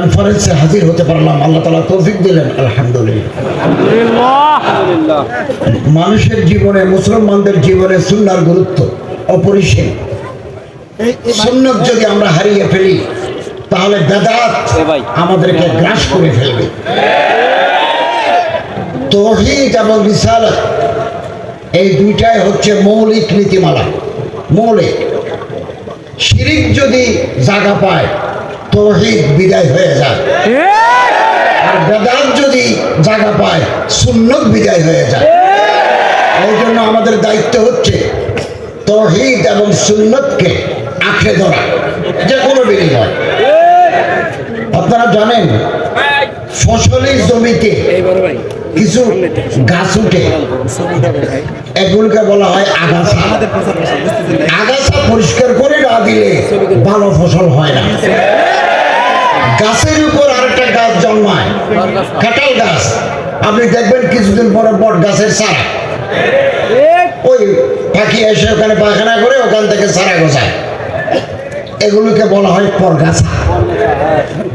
কনফারেন্সে হাজির হতে পারলাম, আল্লাহ তাআলা তৌফিক দিলেন, আলহামদুলিল্লাহ। মানুষের জীবনে, মুসলমানদের জীবনে সুন্নাহর গুরুত্ব অপরিসীম। সুন্নাত যদি আমরা হারিয়ে ফেলি তাহলে বেদাত আমাদেরকে গ্রাস করে ফেলবে। তাওহীদ এবং রিসালাত এই দুইটাই হচ্ছে মৌলিক নীতিমালা, মৌলিক। শিরিক যদি জায়গা পায় তাওহীদ বিদায় হয়ে যায়, আর বেদাত যদি জায়গা পায় সুন্নাত বিদায় হয়ে যায়। এই জন্য আমাদের দায়িত্ব হচ্ছে তাওহীদ এবং সুন্নাতকে আঁকড়ে ধরা, যে কোনো বিনিময়। আপনারা জানেন ফসলি জমিতে কিছু গাছ উঠে, এগুলোকে বলা হয় আগাছা। আগাছা পরিষ্কার করে না দিলে ভালো ফসল হয় না। গাছের উপর আরেকটা গাছ জন্মায়, কাঁঠাল গাছ। আপনি দেখবেন কিছুদিন পরে বট গাছের চারা, ওই পাখি এসে ওখানে পায়খানা করে ওখান থেকে চারা গোছায়, এগুলোকে বলা হয় পরগাছা।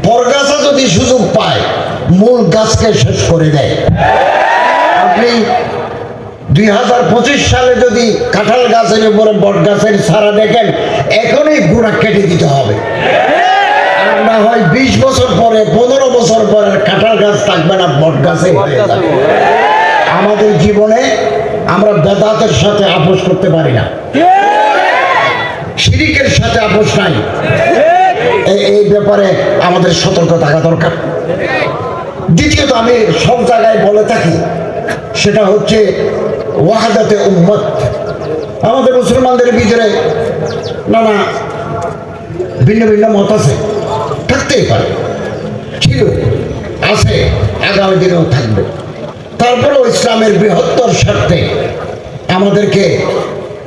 পরগাছা যদি সুযোগ পায় মূল গাছকে শেষ করে দেয়। আপনি 2025 সালে যদি কাঁঠাল গাছের উপরে বট গাছের চারা দেখেন, এখনই গোড়া কেটে দিতে হবে, আর না হয় 20 বছর পরে, 15 বছর পরে কাঁঠাল গাছ থাকবে না, বট গাছে হয়ে যাবে। আমাদের জীবনে আমরা বেদাতের সাথে আপোষ করতে পারি না, শিরিকের সাথে আপোষ নাই। এই ব্যাপারে আমাদের সতর্ক থাকা দরকার। দ্বিতীয়ত, আমি সব জায়গায় বলে থাকি, সেটা হচ্ছে ওয়াহাদাতে উম্মত। আমাদের মুসলমানদের ভিতরে নানা ভিন্ন ভিন্ন মত আছে, থাকতেই পারে, ছিল, আছে, আগামী দিনেও থাকবে। তারপরেও ইসলামের বৃহত্তর স্বার্থে আমাদেরকে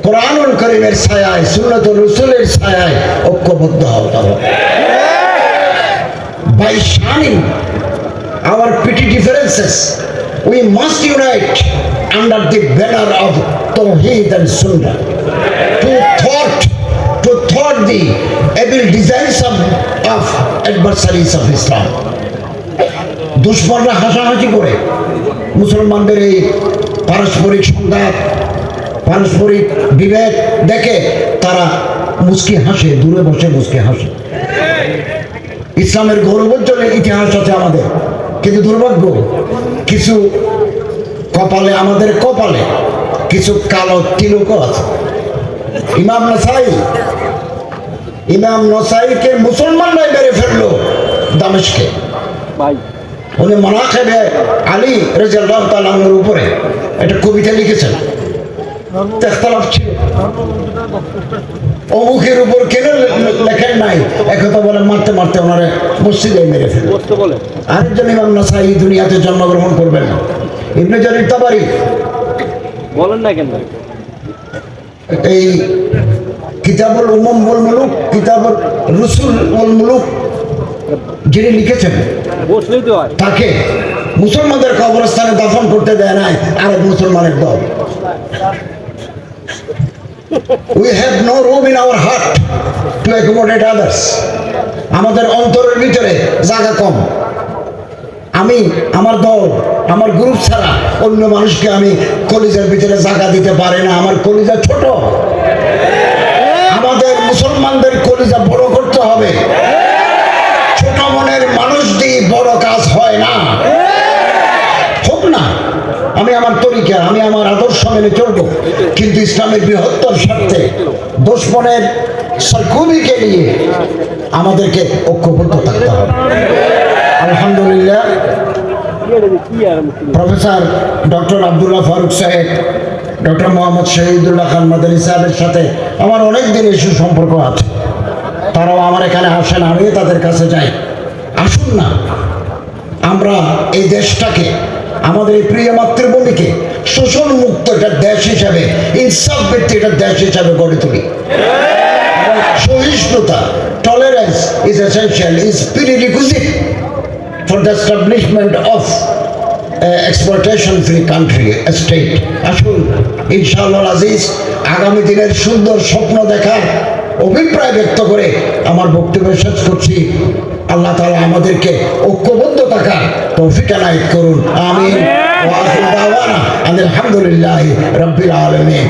কোরআনুল কারীমের ছায়ায়, সুন্নাতুর রাসূলের ছায়ায় ঐক্যবদ্ধ হতে হবে। By shunning our petty differences, we must unite under the banner of Tawheed and Sunnah to thwart the evil designs of adversaries of Islam. দুশ্মনরা হাসাহাসি করে মুসলমানদের এই পারস্পরিক সংঘাত, পারস্পরিক বিভেদ দেখে তারা মুচকি হাসে, দূরে বসে মুচকি হাসে। ইসলামের গৌরবোজ্জ্বল ইতিহাস আছে আমাদের, কিন্তু দুর্ভাগ্য কিছু কপালে, আমাদের কপালে কিছু কালো তিলকও আছে। ইমাম নসাইকে মুসলমানরাই মেরে ফেললো দামেস্কে। উনি মানাকিবে আলী রাদিয়াল্লাহু তাআলা আনহুর উপরে একটা কবিতা লিখেছেন, ইখতিলাফ ছিল, অমুকের উপর কেন লেখেন নাই, একথা বলে মারতে মারতে ওনারে মসজিদে মেরে ফেলে। আরেকজন ইমাম নাসাই দুনিয়াতে জন্মগ্রহণ করবেন না, ইবনে জারির তাবারি বলেন না কেন, এই কিতাবুল উমম ওয়াল মুলুক, কিতাবুল রুসুল ওয়াল মুলুক যিনি লিখেছেন, তাকে মুসলমানদের কবরস্থানে দাফন করতে দেয় নাই আরেক মুসলমানের দল। We have no room in our heart to accommodate others. আমাদের অন্তরের ভিতরে জায়গা কম। আমি আমার দল, আমার গ্রুপ ছাড়া অন্য মানুষকে আমি কলিজার ভিতরে জায়গা দিতে পারি না, আমার কলিজা ছোট। আমাদের মুসলমানদের কলিজা বড় করতে হবে। ছোট মনের মানুষ দিয়ে বড় কাজ হয় না, হোক না। আমি আমার তরিকা, আমি আমার আদর্শ মেনে চলবো, কিন্তু ইসলামের বৃহত্তর স্বার্থে দুশমনের সরকুবিকে নিয়ে আমাদেরকে ঐক্যবদ্ধ থাকতে হবে। আলহামদুলিল্লাহ, প্রফেসর ডক্টর আব্দুল্লাহ ফারুক সাহেব, ডক্টর মোহাম্মদ শহীদুল্লাহ খান মাদানী সাহেবের সাথে আমার অনেক দিনের সুসম্পর্ক আছে। তারাও আমার এখানে আসেন, আমিও তাদের কাছে যাই। আসুন না, আমরা এই দেশটাকে, আমাদের এই প্রিয় মাতৃভূমিকে শোষণ মুক্ত একটা দেশ হিসাবে, ইনসাফ ভিত্তিক একটা দেশ হিসাবে গড়ে তুলি। সহিষ্ণুতা, tolerance is essential, is prerequisite for the establishment of exploitation free country, a state. আসুন ইনশাআল্লাহ আজিজ, আগামী দিনের সুন্দর স্বপ্ন দেখার অভিপ্রায় ব্যক্ত করে আমার বক্তব্য শেষ করছি। আল্লাহ তাআলা আমাদেরকে ঐক্যবদ্ধ থাকার তৌফিক এনায়েত করুন। আমিন। ওয়া আখিরু দাওয়ানা আলহামদুলিল্লাহি রাব্বিল আলামিন।